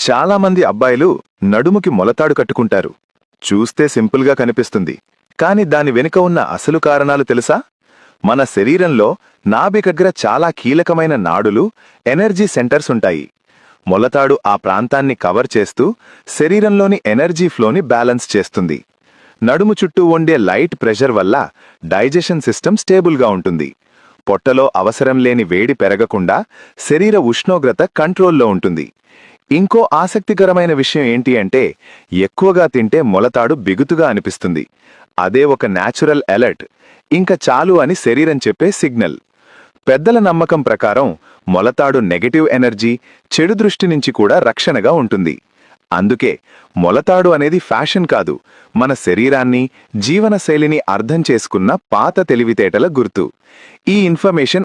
చాలామంది అబ్బాయిలు నడుముకి మొలతాడు కట్టుకుంటారు. చూస్తే సింపుల్గా కనిపిస్తుంది, కాని దాని వెనుక ఉన్న అసలు కారణాలు తెలుసా? మన శరీరంలో నాభికగ్ర చాలా కీలకమైన నాడులు, ఎనర్జీ సెంటర్స్ ఉంటాయి. మొలతాడు ఆ ప్రాంతాన్ని కవర్ చేస్తూ శరీరంలోని ఎనర్జీ ఫ్లోని బ్యాలెన్స్ చేస్తుంది. నడుము చుట్టూ ఉండే లైట్ ప్రెషర్ వల్ల డైజెషన్ సిస్టమ్ స్టేబుల్గా ఉంటుంది. పొట్టలో అవసరం లేని వేడి పెరగకుండా శరీర ఉష్ణోగ్రత కంట్రోల్లో ఉంటుంది. ఇంకో ఆసక్తికరమైన విషయం ఏంటి అంటే, ఎక్కువగా తింటే మొలతాడు బిగుతుగా అనిపిస్తుంది. అదే ఒక న్యాచురల్ అలర్ట్, ఇంక చాలు అని శరీరం చెప్పే సిగ్నల్. పెద్దల నమ్మకం ప్రకారం మొలతాడు నెగటివ్ ఎనర్జీ, చెడు దృష్టి నుంచి కూడా రక్షణగా ఉంటుంది. అందుకే మొలతాడు అనేది ఫ్యాషన్ కాదు, మన శరీరాన్ని, జీవనశైలిని అర్థం చేసుకున్న పాత తెలివితేటల గుర్తు. ఈ ఇన్ఫర్మేషన్